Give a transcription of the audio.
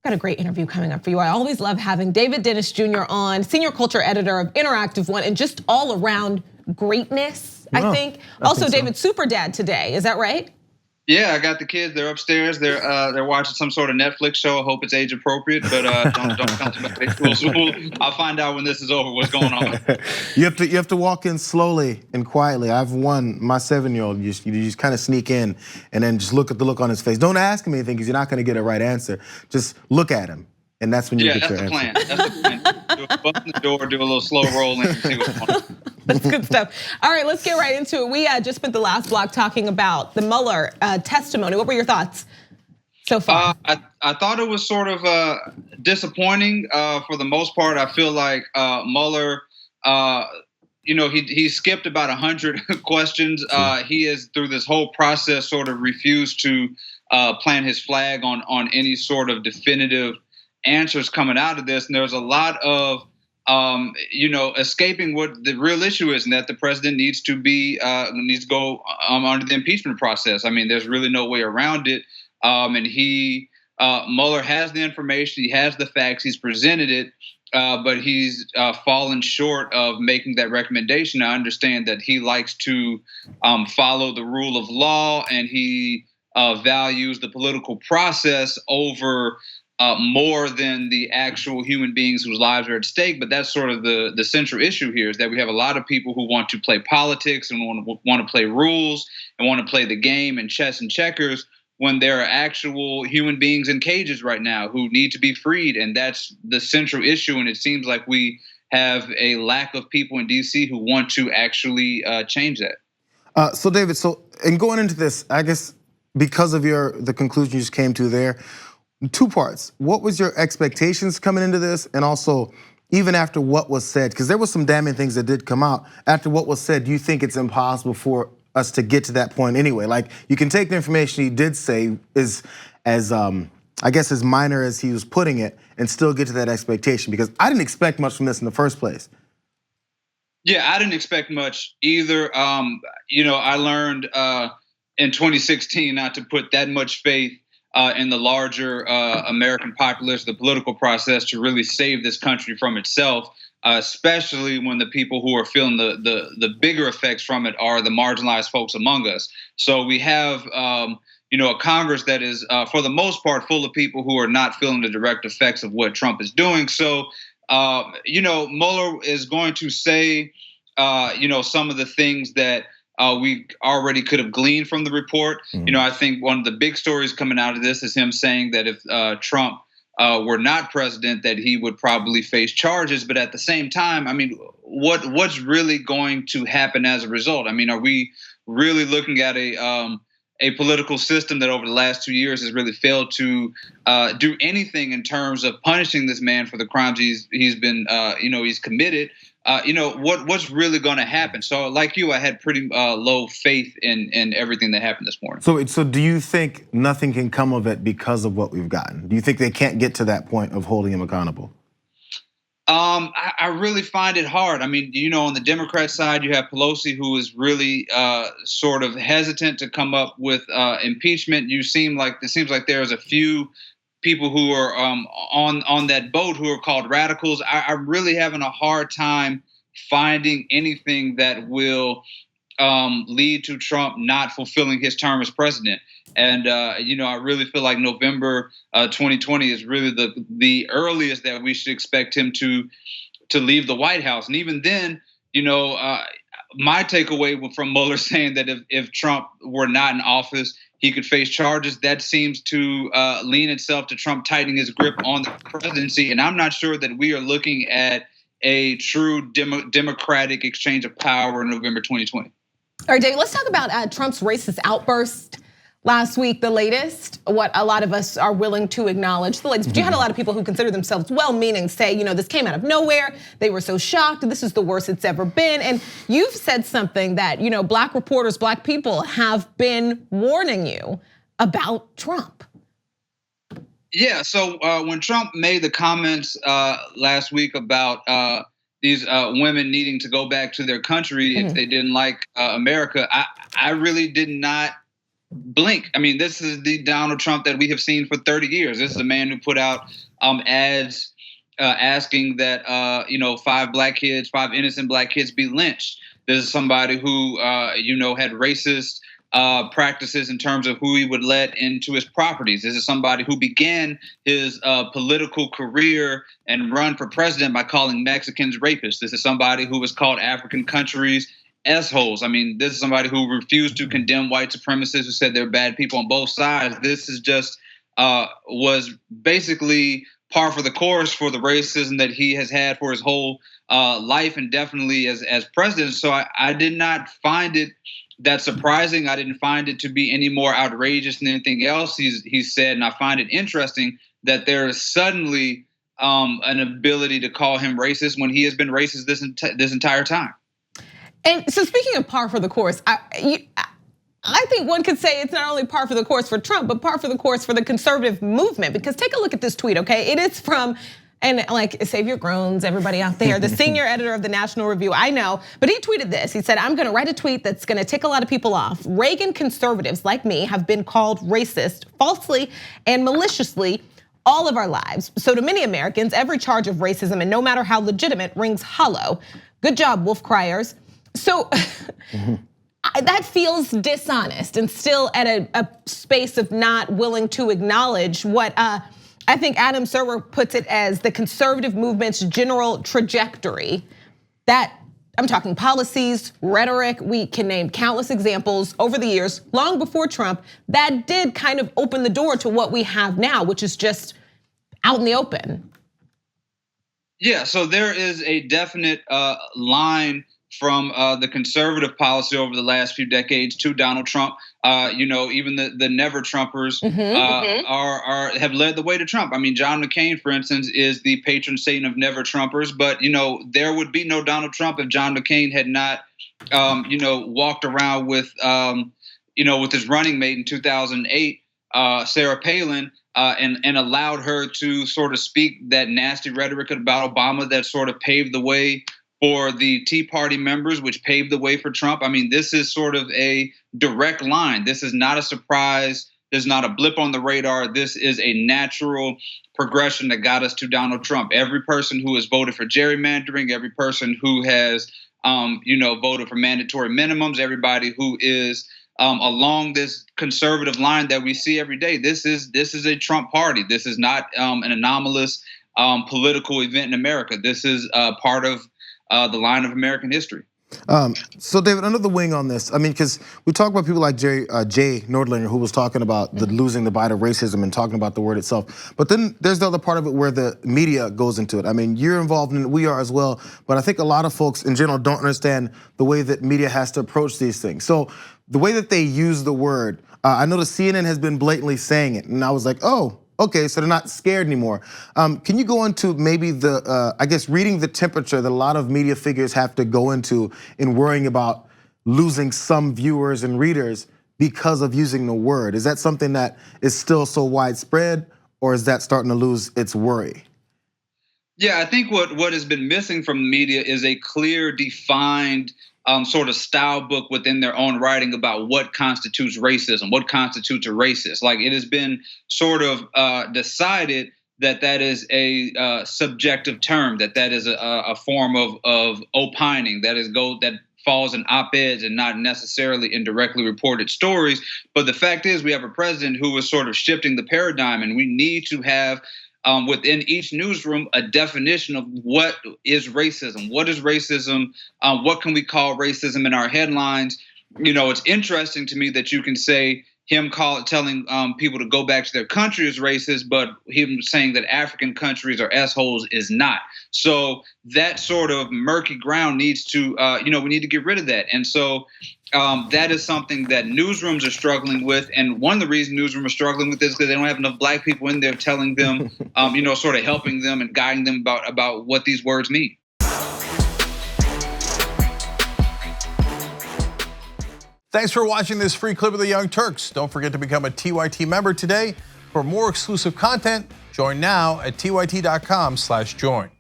Got a great interview coming up for you. I always love having David Dennis Jr. on, senior culture editor of Interactive One, and just all around greatness, I think. Also, David, super dad today, is that right? Yeah, I got the kids. They're upstairs. They're watching some sort of Netflix show. I hope it's age appropriate, but don't come to me. I'll find out when this is over what's going on. You have to walk in slowly and quietly. I've won my 7-year-old. You just kind of sneak in and then just look at the look on his face. Don't ask him anything because you're not going to get a right answer. Just look at him, and that's when you get your answer. Yeah, that's the plan. Button the door, do a little slow rolling, and see what's going on. That's good stuff. All right, let's get right into it. We just spent the last block talking about the Mueller testimony. What were your thoughts so far? I thought it was sort of disappointing for the most part. I feel like Mueller, he skipped about 100 questions. He has, through this whole process, sort of refused to plant his flag on any sort of definitive answers coming out of this. And there's a lot of escaping what the real issue is, and that the president needs to go under the impeachment process. I mean, there's really no way around it. And Mueller has the information, he has the facts, he's presented it, but he's fallen short of making that recommendation. I understand that he likes to follow the rule of law, and he values the political process over more than the actual human beings whose lives are at stake. But that's sort of the central issue here, is that we have a lot of people who want to play politics and want to play rules and want to play the game and chess and checkers, when there are actual human beings in cages right now who need to be freed. And that's the central issue. And it seems like we have a lack of people in DC who want to actually change that. So David, in going into this, I guess because of the conclusion you just came to there, 2 parts. What was your expectations coming into this? And also, even after what was said, because there was some damning things that did come out. After what was said, do you think it's impossible for us to get to that point anyway? Like, you can take the information he did say is as minor as he was putting it, and still get to that expectation? Because I didn't expect much from this in the first place. Yeah, I didn't expect much either. I learned in 2016 not to put that much faith in the larger American populace, the political process, to really save this country from itself, especially when the people who are feeling the bigger effects from it are the marginalized folks among us. So we have a Congress that is, for the most part, full of people who are not feeling the direct effects of what Trump is doing. So, Mueller is going to say, some of the things that we already could have gleaned from the report. Mm-hmm. I think one of the big stories coming out of this is him saying that if Trump were not president, that he would probably face charges. But at the same time, I mean, what's really going to happen as a result? I mean, are we really looking at a political system that over the last 2 years has really failed to do anything in terms of punishing this man for the crimes he's committed? What's really going to happen? So, like you, I had pretty low faith in everything that happened this morning. So do you think nothing can come of it because of what we've gotten? Do you think they can't get to that point of holding him accountable? I really find it hard. I mean, on the Democrat side, you have Pelosi, who is really sort of hesitant to come up with impeachment. It seems like there's a few people who are on that boat who are called radicals. I'm really having a hard time finding anything that will lead to Trump not fulfilling his term as president. And I really feel like November 2020 is really the earliest that we should expect him to leave the White House. And even then, my takeaway from Mueller saying that if Trump were not in office, he could face charges, that seems to lean itself to Trump tightening his grip on the presidency. And I'm not sure that we are looking at a true democratic exchange of power in November 2020. All right, Dave, let's talk about Trump's racist outburst last week, the latest, what a lot of us are willing to acknowledge, the latest. But you had a lot of people who consider themselves well-meaning say, this came out of nowhere. They were so shocked. This is the worst it's ever been. And you've said something that, Black reporters, Black people have been warning you about Trump. Yeah, so when Trump made the comments last week about these women needing to go back to their country if they didn't like America, I really did not blink. I mean, this is the Donald Trump that we have seen for 30 years. This is a man who put out ads asking that 5 innocent black kids be lynched. This is somebody who had racist practices in terms of who he would let into his properties. This is somebody who began his political career and run for president by calling Mexicans rapists. This is somebody who was called African countries S-holes. I mean, this is somebody who refused to condemn white supremacists, who said they're bad people on both sides. This is just was basically par for the course for the racism that he has had for his whole life, and definitely as president. So I did not find it that surprising. I didn't find it to be any more outrageous than anything else he's said, and I find it interesting that there is suddenly an ability to call him racist when he has been racist this entire time. And so, speaking of par for the course, I think one could say it's not only par for the course for Trump, but par for the course for the conservative movement. Because take a look at this tweet, okay? It is from, and like, save your groans, everybody out there, the senior editor of the National Review, I know, but he tweeted this. He said, I'm gonna write a tweet that's gonna tick a lot of people off. Reagan conservatives like me have been called racist falsely and maliciously all of our lives. So to many Americans, every charge of racism, and no matter how legitimate, rings hollow. Good job, wolf criers. So that feels dishonest and still at a space of not willing to acknowledge what I think Adam Serwer puts it as the conservative movement's general trajectory. That, I'm talking policies, rhetoric, we can name countless examples over the years, long before Trump, that did kind of open the door to what we have now, which is just out in the open. Yeah, so there is a definite line from the conservative policy over the last few decades to Donald Trump. Even the never Trumpers have led the way to Trump. I mean, John McCain, for instance, is the patron saint of never Trumpers. But there would be no Donald Trump if John McCain had not walked around with his running mate in 2008, Sarah Palin. And allowed her to sort of speak that nasty rhetoric about Obama that sort of paved the way for the Tea Party members, which paved the way for Trump. I mean, this is sort of a direct line. This is not a surprise. There's not a blip on the radar. This is a natural progression that got us to Donald Trump. Every person who has voted for gerrymandering, every person who has, voted for mandatory minimums, everybody who is along this conservative line that we see every day. This is a Trump party. This is not an anomalous political event in America. This is part of the line of American history. So David, another wing on this. I mean, because we talk about people like Jay Nordlinger, who was talking about the losing the bite of racism and talking about the word itself. But then there's the other part of it where the media goes into it. I mean, you're involved in it, we are as well. But I think a lot of folks in general don't understand the way that media has to approach these things. So the way that they use the word, I know the CNN has been blatantly saying it, and I was like, oh, okay, so they're not scared anymore. Can you go into maybe reading the temperature that a lot of media figures have to go into in worrying about losing some viewers and readers because of using the word? Is that something that is still so widespread, or is that starting to lose its worry? Yeah, I think what has been missing from the media is a clear, defined sort of style book within their own writing about what constitutes racism, what constitutes a racist. Like, it has been sort of decided that is a subjective term, that is a form of opining, that falls in op-eds and not necessarily in directly reported stories. But the fact is, we have a president who is sort of shifting the paradigm, and we need to have within each newsroom a definition of what is racism. What is racism? What can we call racism in our headlines? It's interesting to me that you can say him telling people to go back to their country is racist, but him saying that African countries are S-holes is not. So that sort of murky ground needs to, we need to get rid of that. And so that is something that newsrooms are struggling with. And one of the reasons newsrooms are struggling with this is because they don't have enough black people in there telling them, sort of helping them and guiding them about what these words mean. Thanks for watching this free clip of the Young Turks. Don't forget to become a TYT member today. For more exclusive content, join now at tyt.com/join.